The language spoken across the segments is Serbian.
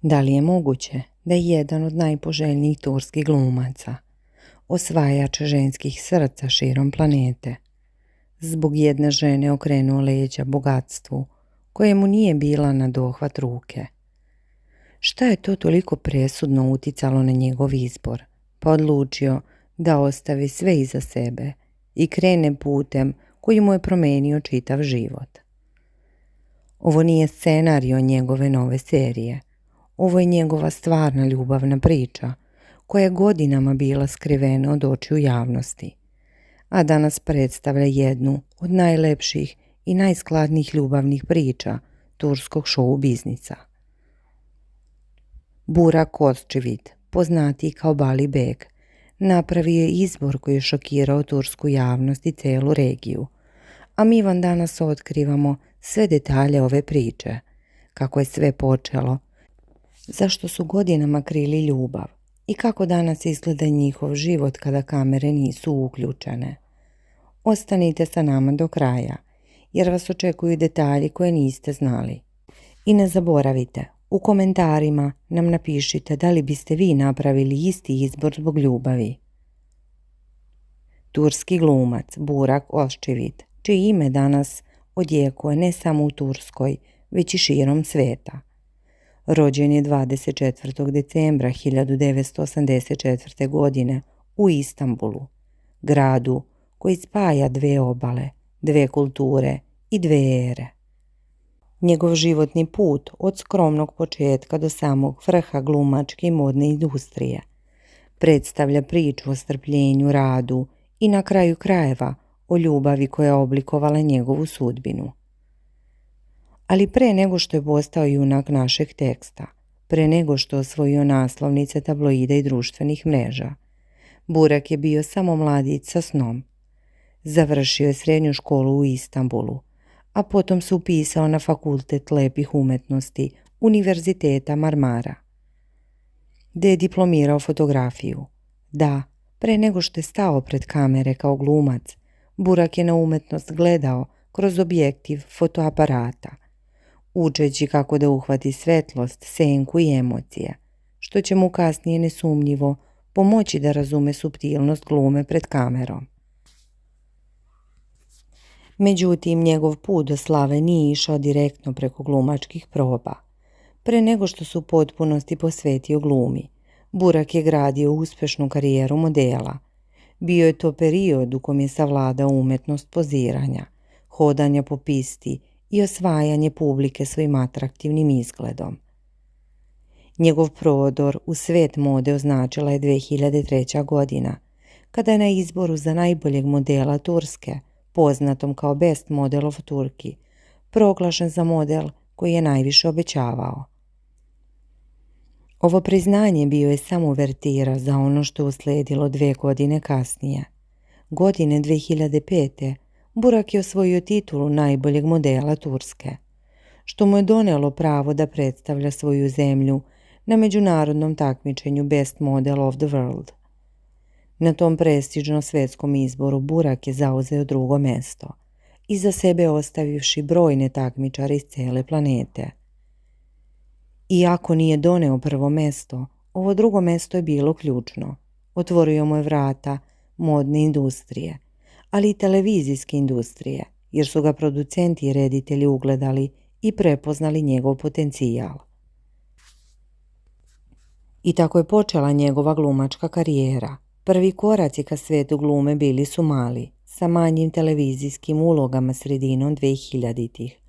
Da li je moguće da je jedan od najpoželjnijih turskih glumaca, osvajač ženskih srca širom planete, zbog jedne žene okrenuo leđa bogatstvu koje mu nije bila na dohvat ruke? Šta je to toliko presudno uticalo na njegov izbor, pa odlučio da ostavi sve iza sebe i krene putem koji mu je promenio čitav život? Ovo nije scenario njegove nove serije. Ovo je njegova stvarna ljubavna priča koja je godinama bila skrivena od očiju javnosti, a danas predstavlja jednu od najlepših i najskladnijih ljubavnih priča turskog show biznisa. Burak Özçivit, poznatiji kao Bali Beg, napravio je izbor koji je šokirao tursku javnost i celu regiju, a mi vam danas otkrivamo sve detalje ove priče, kako je sve počelo, zašto su godinama krili ljubav i kako danas izgleda njihov život kada kamere nisu uključene. Ostanite sa nama do kraja, jer vas očekuju detalji koje niste znali. I ne zaboravite, u komentarima nam napišite da li biste vi napravili isti izbor zbog ljubavi. Turski glumac Burak Özçivit, čije ime danas odjekuje ne samo u Turskoj, već i širom sveta. Rođen je 24. decembra 1984. godine u Istanbulu, gradu koji spaja dve obale, dve kulture i dve ere. Njegov životni put od skromnog početka do samog vrha glumačke i modne industrije predstavlja priču o strpljenju, radu i na kraju krajeva o ljubavi koja je oblikovala njegovu sudbinu. Ali pre nego što je postao junak našeg teksta, pre nego što je osvojio naslovnice tabloida i društvenih mreža, Burak je bio samo mladić sa snom. Završio je srednju školu u Istanbulu, a potom se upisao na Fakultet lepih umetnosti Univerziteta Marmara, gde je diplomirao fotografiju. Da, pre nego što je stao pred kamere kao glumac, Burak je na umetnost gledao kroz objektiv fotoaparata, učeći kako da uhvati svetlost, senku i emocije, što će mu kasnije nesumnjivo pomoći da razume suptilnost glume pred kamerom. Međutim, njegov put do slave nije išao direktno preko glumačkih proba. Pre nego što se u potpunosti posvetio glumi, Burak je gradio uspešnu karijeru modela. Bio je to period u kom je savladao umetnost poziranja, hodanja po pisti i osvajanje publike svojim atraktivnim izgledom. Njegov prodor u svet mode označila je 2003. godina, kada je na izboru za najboljeg modela Turske, poznatom kao Best Model of Turkey, proglašen za model koji je najviše obećavao. Ovo priznanje bio je samo uvertira za ono što je usledilo 2 godine kasnije. Godine 2005. Burak je osvojio titulu najboljeg modela Turske, što mu je donelo pravo da predstavlja svoju zemlju na međunarodnom takmičenju Best Model of the World. Na tom prestižnom svetskom izboru Burak je zauzeo 2. mesto, iza sebe ostavivši brojne takmičare iz cele planete. Iako nije doneo 1. mesto, ovo 2. mesto je bilo ključno. Otvorio mu je vrata modne industrije, ali i televizijske industrije, jer su ga producenti i reditelji ugledali i prepoznali njegov potencijal. I tako je počela njegova glumačka karijera. Prvi koraci ka svetu glume bili su mali, sa manjim televizijskim ulogama sredinom 2000-ih,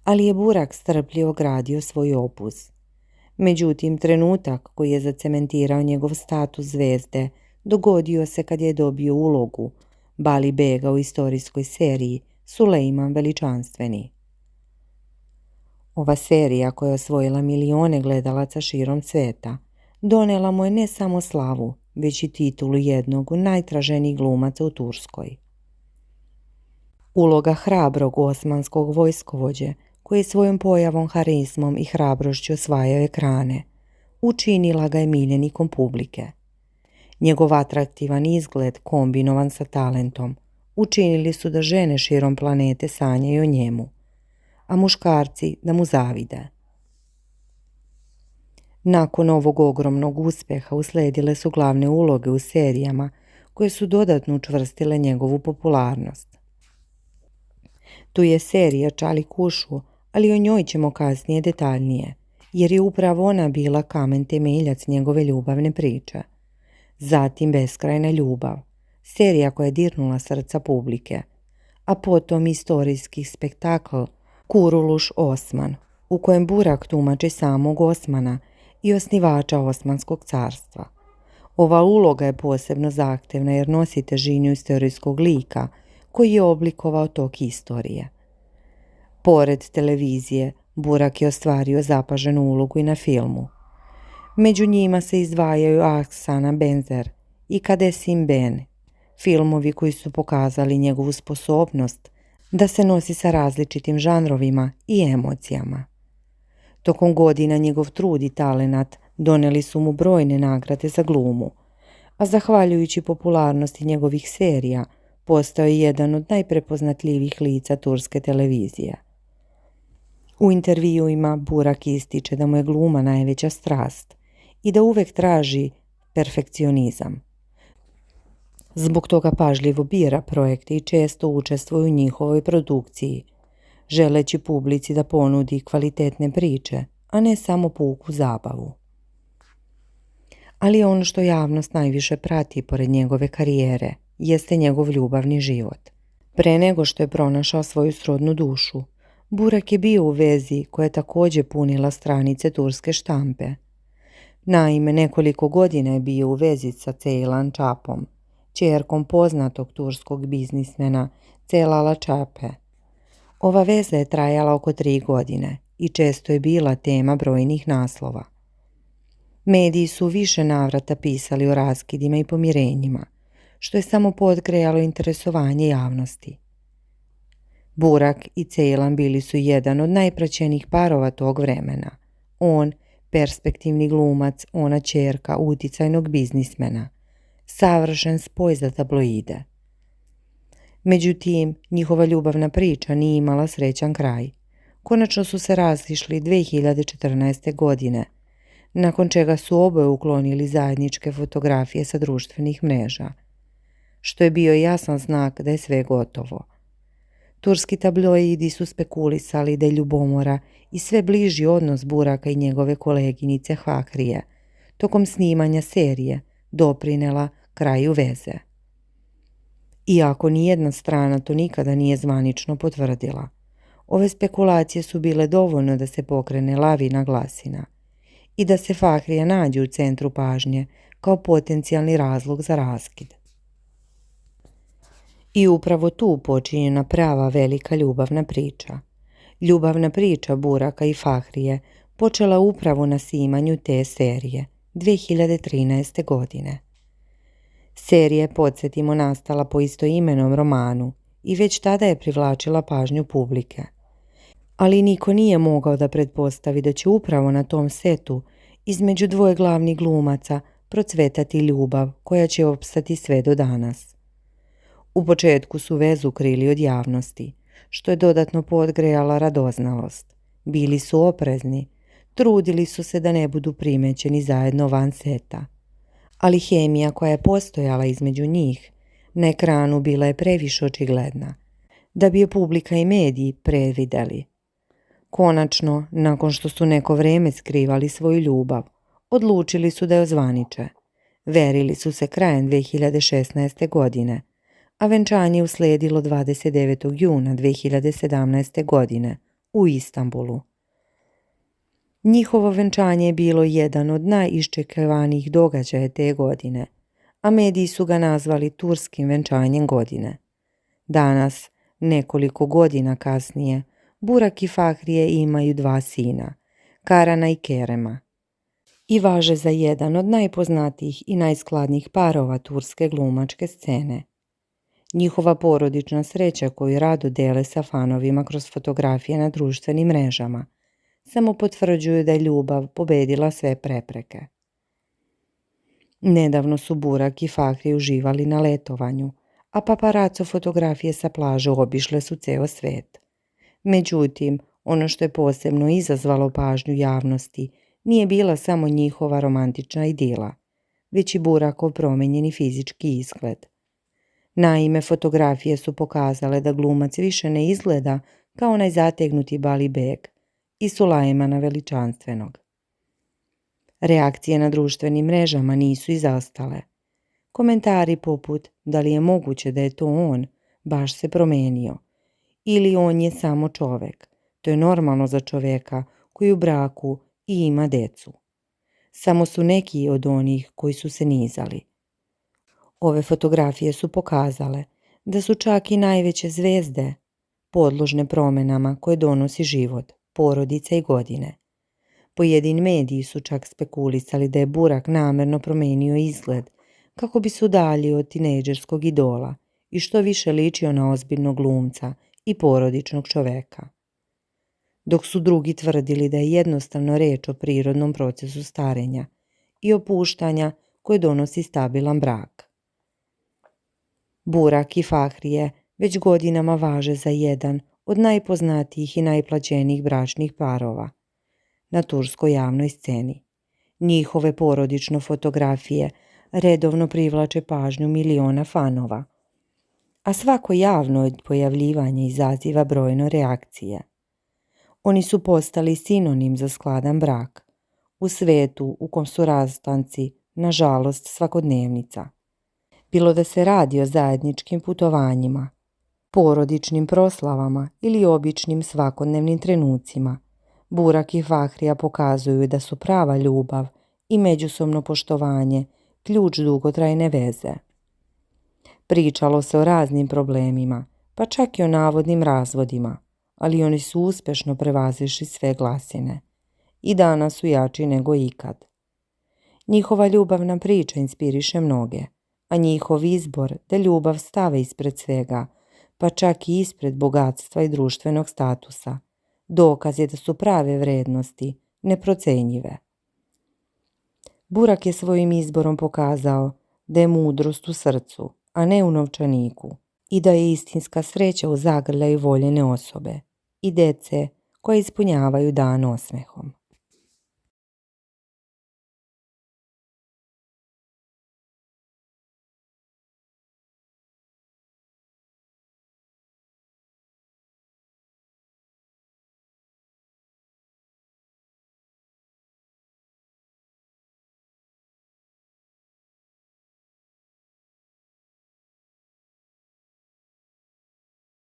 ali je Burak strpljivo gradio svoj opus. Međutim, trenutak koji je zacementirao njegov status zvezde dogodio se kad je dobio ulogu Bali Bega u istorijskoj seriji Sulejman Veličanstveni. Ova serija, koja je osvojila milione gledalaca širom sveta, donela mu je ne samo slavu, već i titulu jednog od najtraženijih glumaca u Turskoj. Uloga hrabrog osmanskog vojskovođe, koji je svojom pojavom, harizmom i hrabrošću osvajao ekrane, učinila ga je miljenikom publike. Njegov atraktivan izgled, kombinovan sa talentom, učinili su da žene širom planete sanjaju o njemu, a muškarci da mu zavide. Nakon ovog ogromnog uspjeha usledile su glavne uloge u serijama koje su dodatno učvrstile njegovu popularnost. Tu je serija Čali Kušu, ali o njoj ćemo kasnije detaljnije, jer je upravo ona bila kamen temeljac njegove ljubavne priče. Zatim Beskrajna ljubav, serija koja je dirnula srca publike, a potom istorijski spektakl Kuruluš Osman, u kojem Burak tumači samog Osmana i osnivača Osmanskog carstva. Ova uloga je posebno zahtevna jer nosi težinu istorijskog lika koji je oblikovao tok istorije. Pored televizije, Burak je ostvario zapaženu ulogu i na filmu. Među njima se izdvajaju Aksana Benzer i Kadesim Ben, filmovi koji su pokazali njegovu sposobnost da se nosi sa različitim žanrovima i emocijama. Tokom godina njegov trud i talenat doneli su mu brojne nagrade za glumu, a zahvaljujući popularnosti njegovih serija postao je jedan od najprepoznatljivijih lica turske televizije. U intervjuima Burak ističe da mu je gluma najveća strast i da uvek traži perfekcionizam. Zbog toga pažljivo bira projekte i često učestvuje u njihovoj produkciji, želeći publici da ponudi kvalitetne priče, a ne samo puku zabavu. Ali ono što javnost najviše prati pored njegove karijere jeste njegov ljubavni život. Pre nego što je pronašao svoju srodnu dušu, Burak je bio u vezi koja je također punila stranice turske štampe. Naime, nekoliko godina je bio u vezi sa Ceylan Čapom, ćerkom poznatog turskog biznismena Celala Čape. Ova veza je trajala oko 3 godine i često je bila tema brojnih naslova. Mediji su više navrata pisali o raskidima i pomirenjima, što je samo potgrejalo interesovanje javnosti. Burak i Ceylan bili su jedan od najpraćenijih parova tog vremena. On, perspektivni glumac, ona ćerka uticajnog biznismena. Savršen spoj za tabloide. Međutim, njihova ljubavna priča nije imala srećan kraj. Konačno su se razišli 2014. godine, nakon čega su oboje uklonili zajedničke fotografije sa društvenih mreža, što je bio jasan znak da je sve gotovo. Turski tabloidi su spekulisali da je ljubomora i sve bliži odnos Buraka i njegove koleginice Fahrije tokom snimanja serije doprinela kraju veze. Iako nijedna strana to nikada nije zvanično potvrdila, ove spekulacije su bile dovoljno da se pokrene lavina glasina i da se Fahrija nađe u centru pažnje kao potencijalni razlog za raskid. I upravo tu počinjena prava velika ljubavna priča. Ljubavna priča Buraka i Fahrije počela upravo na snimanju te serije 2013. godine. Serija je, podsjetimo, nastala po istoimenom romanu i već tada je privlačila pažnju publike. Ali niko nije mogao da pretpostavi da će upravo na tom setu između dvoje glavnih glumaca procvetati ljubav koja će opstati sve do danas. U početku su vezu krili od javnosti, što je dodatno podgrejala radoznalost. Bili su oprezni, trudili su se da ne budu primećeni zajedno van seta. Ali hemija koja je postojala između njih na ekranu bila je previše očigledna, da bi je publika i mediji prevideli. Konačno, nakon što su neko vreme skrivali svoju ljubav, odlučili su da je ozvaniče. Verili su se krajem 2016. godine, a venčanje je usledilo 29. juna 2017. godine u Istanbulu. Njihovo venčanje je bilo jedan od najiščekivanijih događaja te godine, a mediji su ga nazvali turskim venčanjem godine. Danas, nekoliko godina kasnije, Burak i Fahrije imaju 2 sina, Karana i Kerema, i važe za jedan od najpoznatijih i najskladnijih parova turske glumačke scene. Njihova porodična sreća koju rado dele sa fanovima kroz fotografije na društvenim mrežama samo potvrđuju da je ljubav pobedila sve prepreke. Nedavno su Burak i Fahrije uživali na letovanju, a paparaco fotografije sa plaže obišle su ceo svet. Međutim, ono što je posebno izazvalo pažnju javnosti nije bila samo njihova romantična idila, već i Burakov promijenjeni fizički izgled. Naime, fotografije su pokazale da glumac više ne izgleda kao onaj zategnuti Bali beg i Sulajmana Veličanstvenog. Reakcije na društvenim mrežama nisu izostale. Komentari poput da li je moguće da je to on, baš se promenio, ili on je samo čovek, to je normalno za čoveka koji je u braku i ima decu. Samo su neki od onih koji su se nizali. Ove fotografije su pokazale da su čak i najveće zvezde podložne promjenama koje donosi život, porodica i godine. Pojedini mediji su čak spekulisali da je Burak namjerno promijenio izgled kako bi se udaljio od tinejdžerskog idola i što više ličio na ozbiljnog glumca i porodičnog čoveka. Dok su drugi tvrdili da je jednostavno reč o prirodnom procesu starenja i opuštanja koje donosi stabilan brak. Burak i Fahrije već godinama važe za jedan od najpoznatijih i najplaćenijih bračnih parova na turskoj javnoj sceni. Njihove porodično fotografije redovno privlače pažnju miliona fanova, a svako javno pojavljivanje izaziva brojne reakcije. Oni su postali sinonim za skladan brak, u svetu u kom su rastanci, nažalost, svakodnevnica. Bilo da se radi o zajedničkim putovanjima, porodičnim proslavama ili običnim svakodnevnim trenucima, Burak i Fahrija pokazuju da su prava ljubav i međusobno poštovanje ključ dugotrajne veze. Pričalo se o raznim problemima, pa čak i o navodnim razvodima, ali oni su uspješno prevazišli sve glasine i danas su jači nego ikad. Njihova ljubavna priča inspiriše mnoge, a njihov izbor da ljubav stave ispred svega, pa čak i ispred bogatstva i društvenog statusa, dokaz je da su prave vrednosti neprocenjive. Burak je svojim izborom pokazao da je mudrost u srcu, a ne u novčaniku, i da je istinska sreća u zagrljaju voljene osobe i dece koje ispunjavaju dan osmehom.